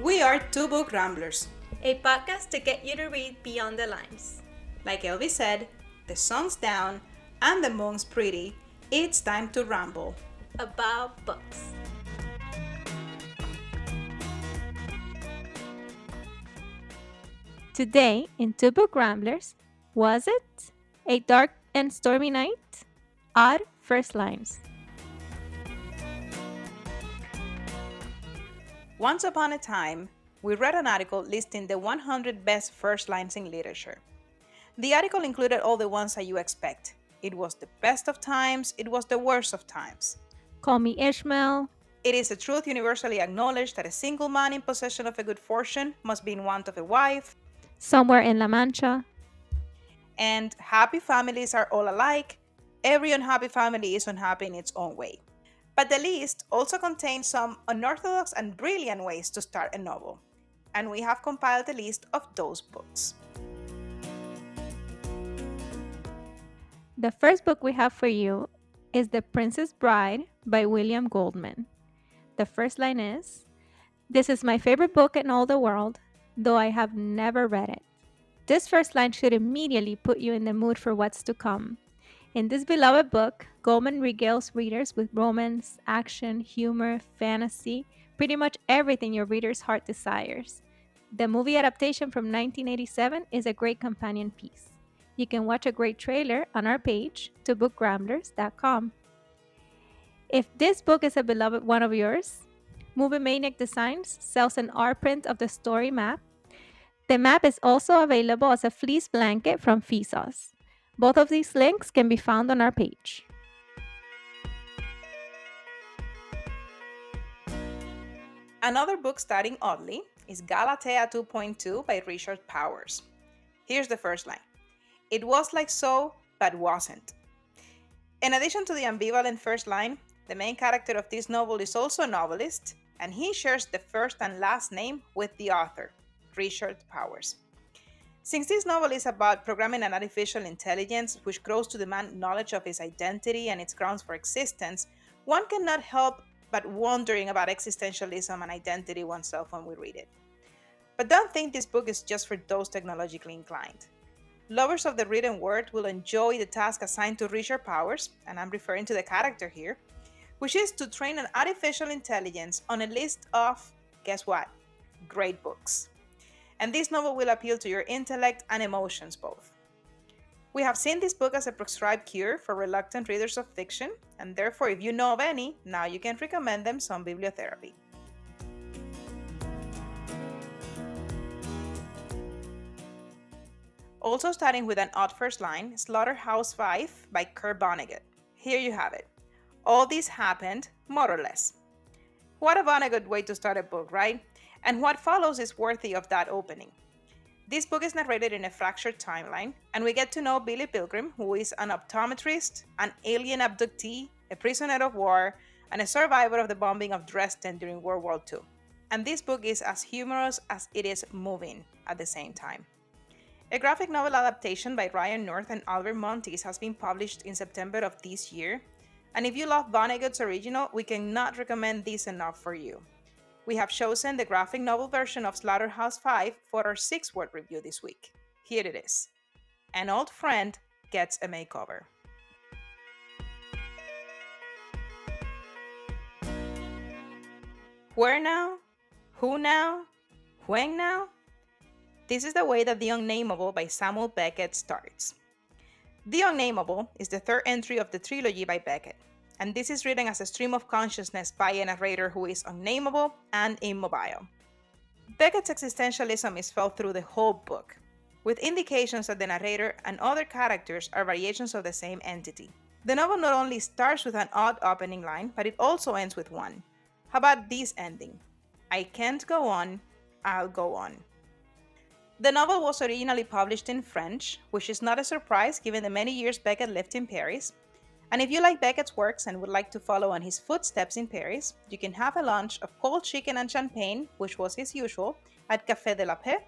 We are two book ramblers. A podcast to get you to read beyond the lines. Like Elvis said, the sun's down and the moon's pretty. It's time to ramble. About books. Today, in Two Book Ramblers, was it a dark and stormy night? Odd first lines. Once upon a time, we read an article listing the 100 best first lines in literature. The article included all the ones that you expect. It was the best of times, it was the worst of times. Call me Ishmael. It is a truth universally acknowledged that a single man in possession of a good fortune must be in want of a wife, Somewhere in La Mancha. and happy families are all alike. Every unhappy family is unhappy in its own way. But the list also contains some unorthodox and brilliant ways to start a novel, and we have compiled a list of those books. The first book we have for you is The Princess Bride by William Goldman. The first line is, "This is my favorite book in all the world, though I have never read it." This first line should immediately put you in the mood for what's to come. In this beloved book, Goldman regales readers with romance, action, humor, fantasy, pretty much everything your reader's heart desires. The movie adaptation from 1987 is a great companion piece. You can watch a great trailer on our page, tobookramblers.com. If this book is a beloved one of yours, Movie Maniac Designs sells an art print of the story map. The map is also available as a fleece blanket from Vsauce. Both of these links can be found on our page. Another book starting oddly is Galatea 2.2 by Richard Powers. Here's the first line. It was like so, but wasn't. In addition to the ambivalent first line, the main character of this novel is also a novelist, and he shares the first and last name with the author, Richard Powers. Since this novel is about programming an artificial intelligence which grows to demand knowledge of its identity and its grounds for existence, one cannot help but wondering about existentialism and identity oneself when we read it. But don't think this book is just for those technologically inclined. Lovers of the written word will enjoy the task assigned to Richard Powers, and I'm referring to the character here, which is to train an artificial intelligence on a list of, guess what? Great books. And this novel will appeal to your intellect and emotions both. We have seen this book as a prescribed cure for reluctant readers of fiction, and therefore, if you know of any, now you can recommend them some bibliotherapy. Also starting with an odd first line, Slaughterhouse-Five by Kurt Vonnegut. Here you have it. All this happened, more or less. What a Vonnegut way to start a book, right? And what follows is worthy of that opening. This book is narrated in a fractured timeline, and we get to know Billy Pilgrim, who is an optometrist, an alien abductee, a prisoner of war, and a survivor of the bombing of Dresden during World War II. And this book is as humorous as it is moving at the same time. A graphic novel adaptation by Ryan North and Albert Montes has been published in September of this year, and if you love Vonnegut's original, we cannot recommend this enough for you. We have chosen the graphic novel version of Slaughterhouse-Five for our 6-word review this week. Here it is. An old friend gets a makeover. Where now? Who now? When now? This is the way that The Unnameable by Samuel Beckett starts. The Unnameable is the third entry of the trilogy by Beckett, and this is written as a stream of consciousness by a narrator who is unnameable and immobile. Beckett's existentialism is felt through the whole book, with indications that the narrator and other characters are variations of the same entity. The novel not only starts with an odd opening line, but it also ends with one. How about this ending? I can't go on, I'll go on. The novel was originally published in French, which is not a surprise given the many years Beckett lived in Paris. And if you like Beckett's works and would like to follow on his footsteps in Paris, you can have a lunch of cold chicken and champagne, which was his usual, at Café de la Paix.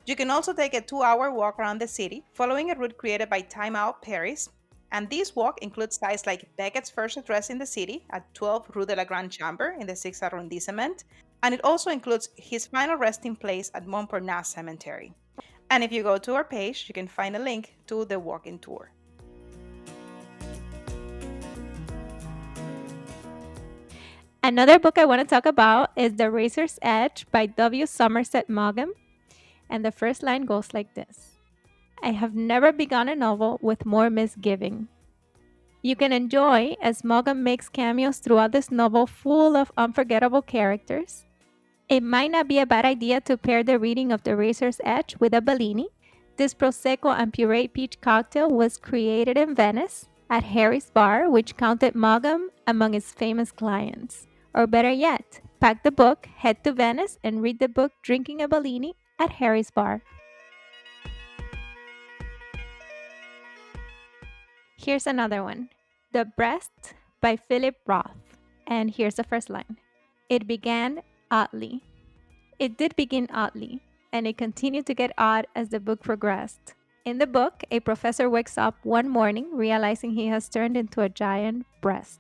You can also take a 2-hour walk around the city, following a route created by Time Out Paris. And this walk includes sites like Beckett's first address in the city at 12 Rue de la Grande Chambre in the 6th arrondissement, And it also includes his final resting place at Montparnasse Cemetery. And if you go to our page, you can find a link to the walking tour. Another book I want to talk about is The Razor's Edge by W. Somerset Maugham, and the first line goes like this: I have never begun a novel with more misgiving. You can enjoy as Maugham makes cameos throughout this novel full of unforgettable characters. It might not be a bad idea to pair the reading of The Razor's Edge with a Bellini. This Prosecco and pureed peach cocktail was created in Venice at Harry's Bar, which counted Maugham among its famous clients. Or better yet, pack the book, head to Venice, and read the book drinking a Bellini at Harry's Bar. Here's another one: The Breast by Philip Roth. And here's the first line: It began oddly. It did begin oddly, and it continued to get odd as the book progressed. In the book, a professor wakes up one morning realizing he has turned into a giant breast.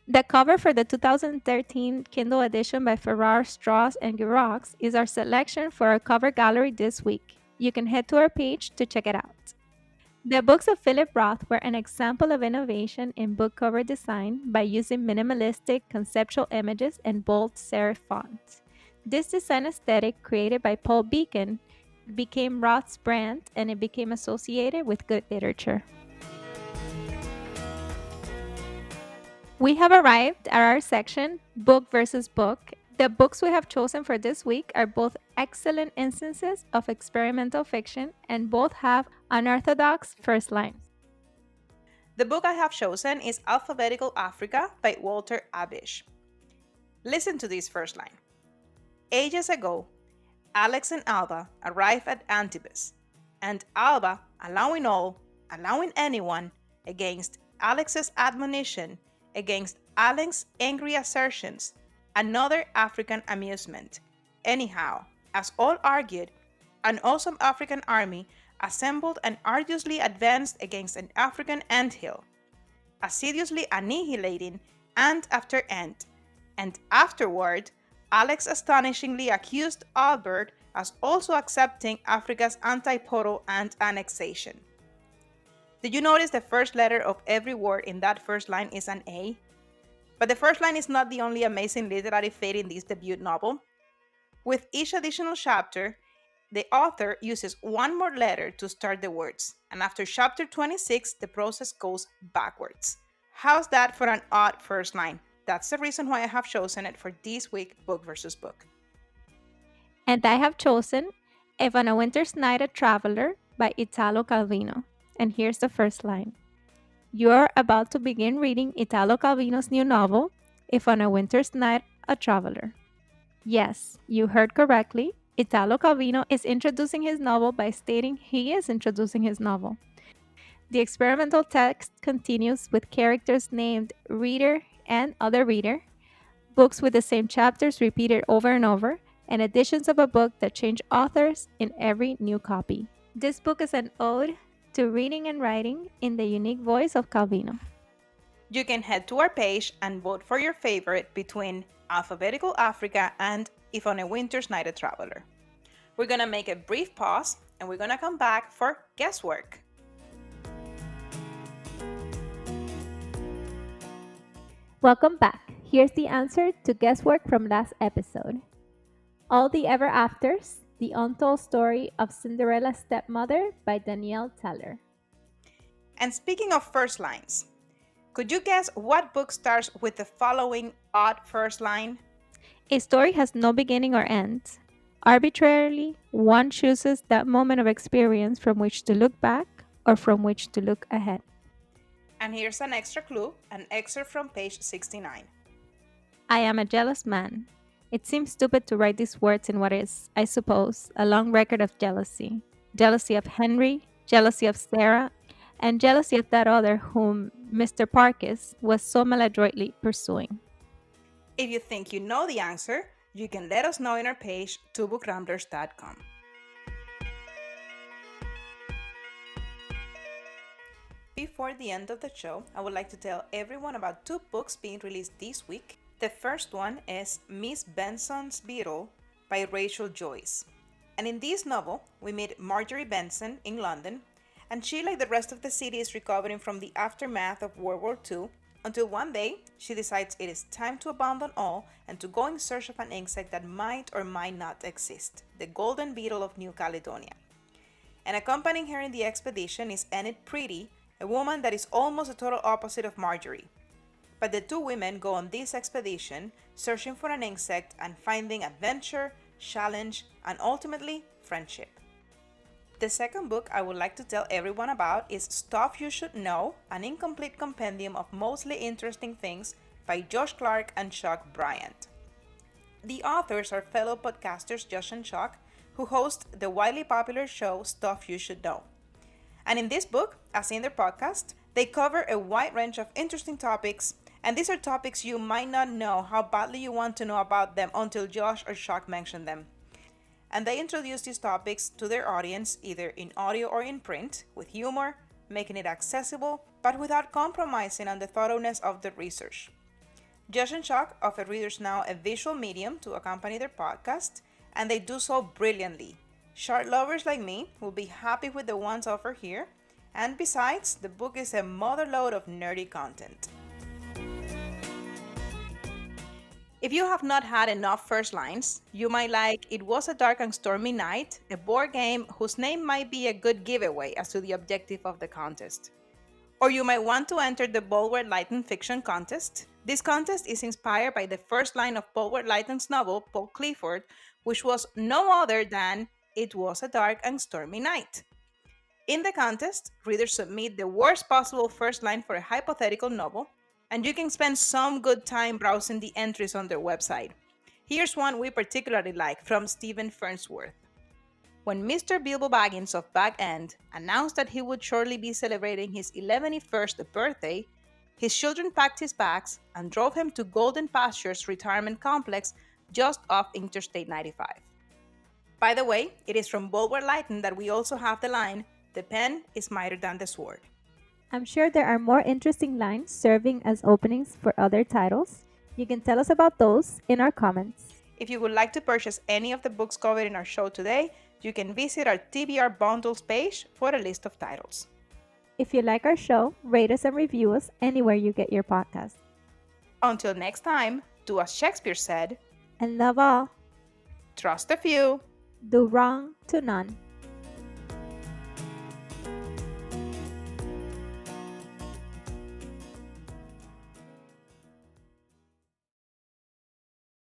The cover for the 2013 Kindle edition by Farrar, Straus, and Giroux is our selection for our cover gallery this week. You can head to our page to check it out. The books of Philip Roth were an example of innovation in book cover design by using minimalistic conceptual images and bold serif fonts. This design aesthetic, created by Paul Beacon, became Roth's brand, and it became associated with good literature. We have arrived at our section, Book versus Book. The books we have chosen for this week are both excellent instances of experimental fiction, and both have unorthodox first lines. The book I have chosen is Alphabetical Africa by Walter Abish. Listen to this first line. Ages ago, Alex and Alba arrived at Antibes, and Alba, allowing anyone, against Alex's admonition, against Alex's angry assertions, another African amusement. Anyhow, as all argued, an awesome African army assembled and arduously advanced against an African anthill, assiduously annihilating ant after ant, and afterward, Alex astonishingly accused Albert as also accepting Africa's antipodal ant annexation. Did you notice the first letter of every word in that first line is an A? But the first line is not the only amazing literary feat in this debut novel. With each additional chapter, the author uses one more letter to start the words, and after chapter 26, the process goes backwards. How's that for an odd first line? That's the reason why I have chosen it for this week, Book versus Book. And I have chosen If on a Winter's Night a Traveler by Italo Calvino. And here's the first line: You're about to begin reading Italo Calvino's new novel, If on a Winter's Night a Traveler. Yes, you heard correctly. Italo Calvino is introducing his novel by stating he is introducing his novel. The experimental text continues with characters named Reader and Other Reader, books with the same chapters repeated over and over, and editions of a book that change authors in every new copy. This book is an ode to reading and writing in the unique voice of Calvino. You can head to our page and vote for your favorite between Alphabetical Africa and If on a Winter's Night a Traveler. We're gonna make a brief pause and we're gonna come back for guesswork. Welcome back. Here's the answer to guesswork from last episode. All the Ever Afters, The Untold Story of Cinderella's Stepmother by Danielle Teller. And speaking of first lines, could you guess what book starts with the following odd first line? A story has no beginning or end. Arbitrarily, one chooses that moment of experience from which to look back or from which to look ahead. And here's an extra clue, an excerpt from page 69. I am a jealous man. It seems stupid to write these words in what is, I suppose, a long record of jealousy. Jealousy of Henry, jealousy of Sarah, and jealousy of that other whom Mr. Parkes was so maladroitly pursuing. If you think you know the answer, you can let us know in our page, twobookramblers.com. Before the end of the show, I would like to tell everyone about two books being released this week The first one is Miss Benson's Beetle by Rachel Joyce. And in this novel, we meet Marjorie Benson in London, and she, like the rest of the city, is recovering from the aftermath of World War II until one day she decides it is time to abandon all and to go in search of an insect that might or might not exist, the golden beetle of New Caledonia. And accompanying her in the expedition is Enid Pretty, a woman that is almost the total opposite of Marjorie. But the two women go on this expedition searching for an insect and finding adventure, challenge, and ultimately friendship. The second book I would like to tell everyone about is Stuff You Should Know, an incomplete compendium of mostly interesting things by Josh Clark and Chuck Bryant. The authors are fellow podcasters Josh and Chuck, who host the widely popular show Stuff You Should Know. And in this book, as in their podcast, they cover a wide range of interesting topics, and these are topics you might not know how badly you want to know about them until Josh or Chuck mention them. And they introduce these topics to their audience either in audio or in print, with humor, making it accessible, but without compromising on the thoroughness of the research. Josh and Chuck offer readers now a visual medium to accompany their podcast, and they do so brilliantly. Short lovers like me will be happy with the ones offered here, and besides, the book is a motherload of nerdy content. If you have not had enough first lines, you might like It Was a Dark and Stormy Night, a board game whose name might be a good giveaway as to the objective of the contest. Or you might want to enter the Bulwer Lytton Fiction Contest. This contest is inspired by the first line of Bulwer Lytton's novel, Paul Clifford, which was no other than It Was a Dark and Stormy Night. In the contest, readers submit the worst possible first line for a hypothetical novel, and you can spend some good time browsing the entries on their website. Here's one we particularly like from Stephen Fernsworth. When Mr. Bilbo Baggins of Bag End announced that he would shortly be celebrating his 11th birthday, his children packed his bags and drove him to Golden Pastures Retirement Complex just off Interstate 95. By the way, it is from Bulwer Lytton that we also have the line, "The pen is mightier than the sword." I'm sure there are more interesting lines serving as openings for other titles. You can tell us about those in our comments. If you would like to purchase any of the books covered in our show today, you can visit our TBR Bundles page for a list of titles. If you like our show, rate us and review us anywhere you get your podcast. Until next time, do as Shakespeare said, And love all, trust a few. do wrong to none.